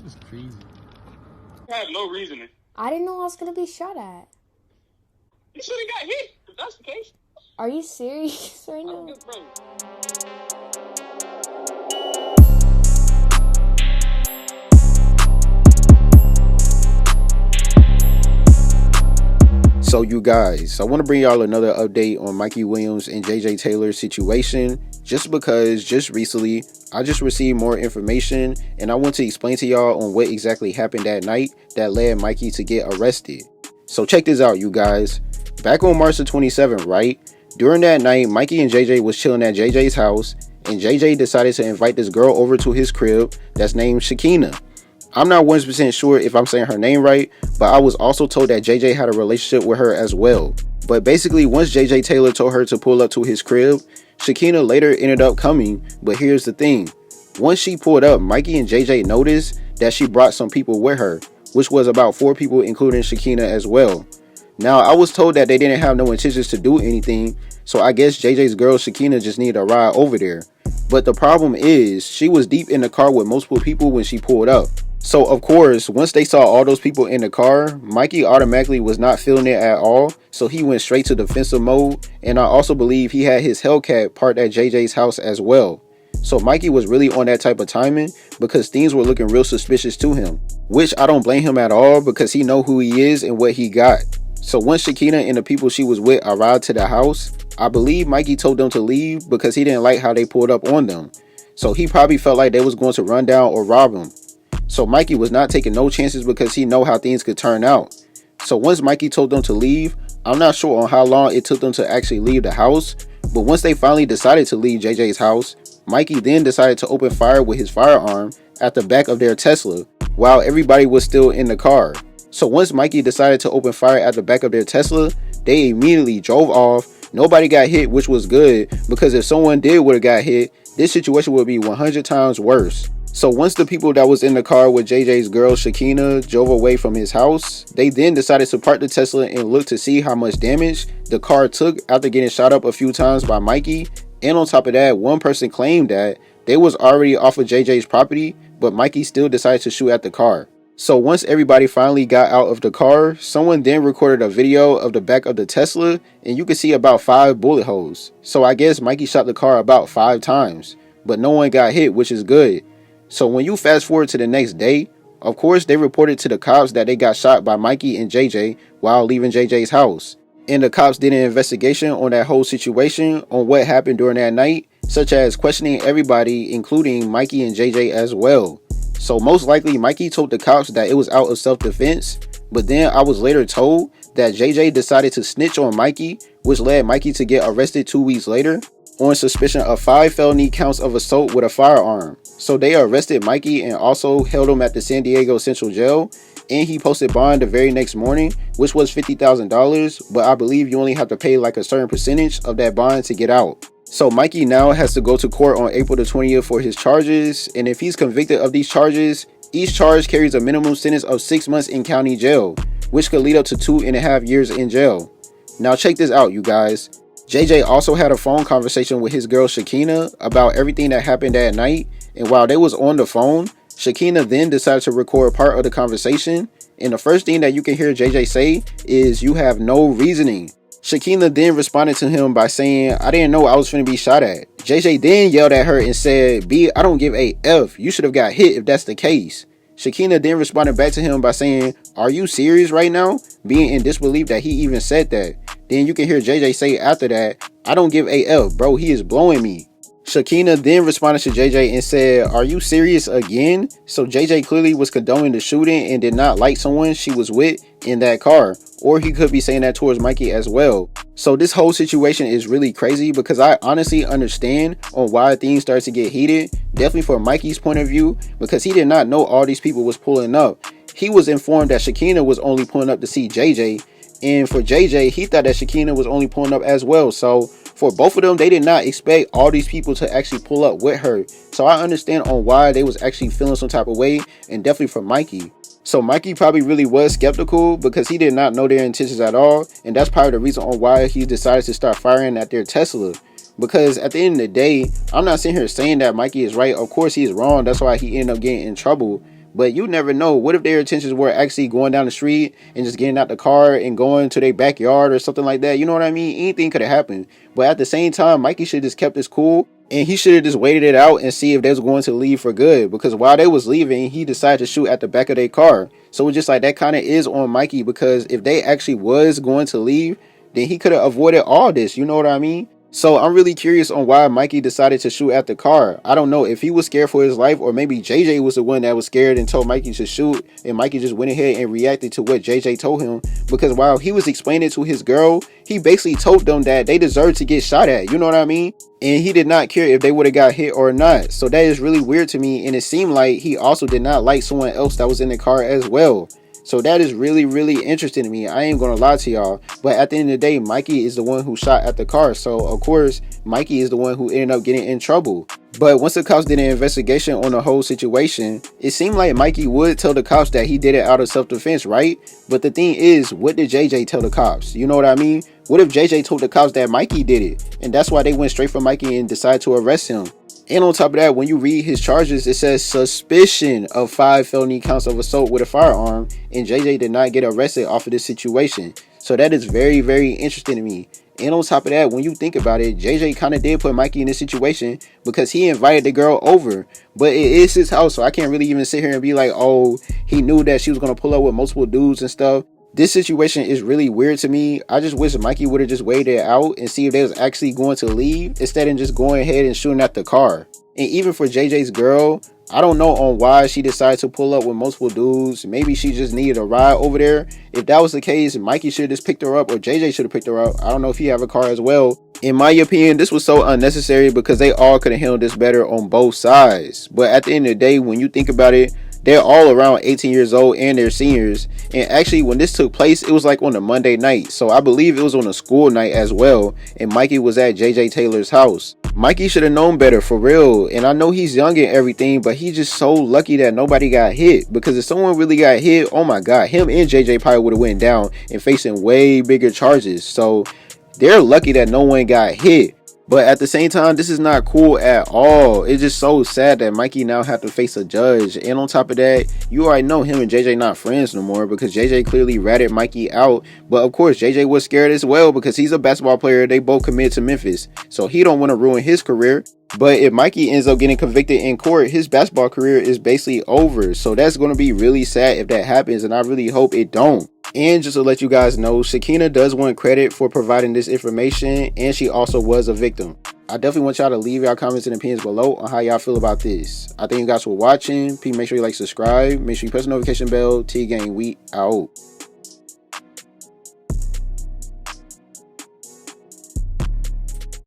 It's crazy. I have no reasoning. I didn't know I was gonna be shot at. You should have got hit. If that's the case. Are you serious right I now? don't give, bro. So you guys, I want to bring y'all another update on Mikey Williams and JJ Taylor's situation, just because just recently I just received more information and I want to explain to y'all on what exactly happened that night that led Mikey to get arrested. So check this out, you guys. Back on March the 27th, right? During that night, Mikey and JJ was chilling at JJ's house, and JJ decided to invite this girl over to his crib that's named Shakina. I'm not 100% sure if I'm saying her name right, but I was also told that JJ had a relationship with her as well. But basically, once JJ Taylor told her to pull up to his crib, Shakina later ended up coming. But here's the thing. Once she pulled up, Mikey and JJ noticed that she brought some people with her, which was about 4 people including Shakina as well. Now, I was told that they didn't have no intentions to do anything, so I guess JJ's girl Shakina just needed a ride over there. But the problem is, she was deep in the car with multiple people when she pulled up. So of course, once they saw all those people in the car, Mikey automatically was not feeling it at all, so he went straight to defensive mode, and I also believe he had his Hellcat parked at JJ's house as well. So Mikey was really on that type of timing because things were looking real suspicious to him, which I don't blame him at all because he know who he is and what he got. So once Shakina and the people she was with arrived to the house, I believe Mikey told them to leave because he didn't like how they pulled up on them. So he probably felt like they was going to run down or rob him. So Mikey was not taking no chances because he know how things could turn out. So once Mikey told them to leave, I'm not sure on how long it took them to actually leave the house, but once they finally decided to leave JJ's house, Mikey then decided to open fire with his firearm at the back of their Tesla while everybody was still in the car. So once Mikey decided to open fire at the back of their Tesla, they immediately drove off. Nobody got hit, which was good, because if someone did would have got hit, this situation would be 100 times worse. So once the people that was in the car with JJ's girl Shakina drove away from his house, they then decided to park the Tesla and look to see how much damage the car took after getting shot up a few times by Mikey. And on top of that, one person claimed that they was already off of JJ's property, but Mikey still decided to shoot at the car. So once everybody finally got out of the car, someone then recorded a video of the back of the Tesla, and you could see about 5 bullet holes. So I guess Mikey shot the car about 5 times, but no one got hit, which is good. So when you fast forward to the next day, of course they reported to the cops that they got shot by Mikey and JJ while leaving JJ's house. And the cops did an investigation on that whole situation, on what happened during that night, such as questioning everybody, including Mikey and JJ as well. So most likely Mikey told the cops that it was out of self-defense, but then I was later told that JJ decided to snitch on Mikey, which led Mikey to get arrested 2 weeks later on suspicion of 5 felony counts of assault with a firearm. So they arrested Mikey and also held him at the San Diego Central Jail, and he posted bond the very next morning, which was $50,000, but I believe you only have to pay like a certain percentage of that bond to get out. So Mikey now has to go to court on April the 20th for his charges, and if he's convicted of these charges, each charge carries a minimum sentence of 6 months in county jail, which could lead up to 2.5 years in jail. Now check this out, you guys. JJ also had a phone conversation with his girl Shakina about everything that happened that night, and while they was on the phone, Shakina then decided to record part of the conversation, and the first thing that you can hear JJ say is, "You have no reasoning." Shakina then responded to him by saying, "I didn't know I was finna be shot at." JJ then yelled at her and said, "B, I don't give a F. You should have got hit if that's the case." Shakina then responded back to him by saying, "Are you serious right now?" Being in disbelief that he even said that. Then you can hear JJ say after that, "I don't give a F, bro. He is blowing me." Shakina then responded to JJ and said, "Are you serious again?" So JJ clearly was condoning the shooting and did not like someone she was with in that car. Or he could be saying that towards Mikey as well. So this whole situation is really crazy because I honestly understand on why things started to get heated. Definitely from Mikey's point of view, because he did not know all these people was pulling up. He was informed that Shakina was only pulling up to see JJ. And for JJ, he thought that Shakina was only pulling up as well. So for both of them, they did not expect all these people to actually pull up with her. So I understand on why they was actually feeling some type of way, and definitely for Mikey. So Mikey probably really was skeptical because he did not know their intentions at all, and that's probably the reason on why he decided to start firing at their Tesla. Because at the end of the day, I'm not sitting here saying that Mikey is right. Of course he is wrong. That's why he ended up getting in trouble. But you never know. What if their intentions were actually going down the street and just getting out the car and going to their backyard or something like that? You know what I mean? Anything could have happened. But at the same time, Mikey should have just kept his cool, and he should have just waited it out and see if they was going to leave for good. Because while they was leaving, he decided to shoot at the back of their car. So it's just like that kind of is on Mikey, because if they actually was going to leave, then he could have avoided all this. You know what I mean? So I'm really curious on why Mikey decided to shoot at the car. I don't know if he was scared for his life, or maybe JJ was the one that was scared and told Mikey to shoot, and Mikey just went ahead and reacted to what JJ told him. Because while he was explaining to his girl, he basically told them that they deserved to get shot at. You know what I mean? And he did not care if they would have got hit or not. So that is really weird to me, and it seemed like he also did not like someone else that was in the car as well. So that is really, really interesting to me. I ain't gonna lie to y'all. But at the end of the day, Mikey is the one who shot at the car. So, of course, Mikey is the one who ended up getting in trouble. But once the cops did an investigation on the whole situation, it seemed like Mikey would tell the cops that he did it out of self-defense, right? But the thing is, what did JJ tell the cops? You know what I mean? What if JJ told the cops that Mikey did it? And that's why they went straight for Mikey and decided to arrest him. And on top of that, when you read his charges, it says suspicion of 5 felony counts of assault with a firearm, and JJ did not get arrested off of this situation. So that is very, very interesting to me. And on top of that, when you think about it, JJ kind of did put Mikey in this situation because he invited the girl over. But it is his house, so I can't really even sit here and be like, oh, he knew that she was going to pull up with multiple dudes and stuff. This situation is really weird to me. I just wish Mikey would have just waited it out and see if they was actually going to leave instead of just going ahead and shooting at the car. And even for JJ's girl, I don't know on why she decided to pull up with multiple dudes. Maybe she just needed a ride over there. If that was the case, Mikey should have just picked her up, or JJ should have picked her up. I don't know if he have a car as well. In my opinion, this was so unnecessary because they all could have handled this better on both sides. But at the end of the day, when you think about it, they're all around 18 years old and they're seniors. And actually, when this took place, it was like on a Monday night. So I believe it was on a school night as well. And Mikey was at JJ Taylor's house. Mikey should have known better, for real. And I know he's young and everything, but he's just so lucky that nobody got hit. Because if someone really got hit, oh my God, him and JJ probably would have went down and facing way bigger charges. So they're lucky that no one got hit. But at the same time, this is not cool at all. It's just so sad that Mikey now have to face a judge. And on top of that, you already know him and JJ not friends no more because JJ clearly ratted Mikey out. But of course, JJ was scared as well because he's a basketball player. They both committed to Memphis. So he don't want to ruin his career. But if Mikey ends up getting convicted in court, his basketball career is basically over. So that's going to be really sad if that happens. And I really hope it don't. And just to let you guys know, Shakina does want credit for providing this information, and she also was a victim. I definitely want y'all to leave y'all comments and opinions below on how y'all feel about this. I thank you guys for watching. Please make sure you like, subscribe, make sure you press the notification bell. T-Gang, we out.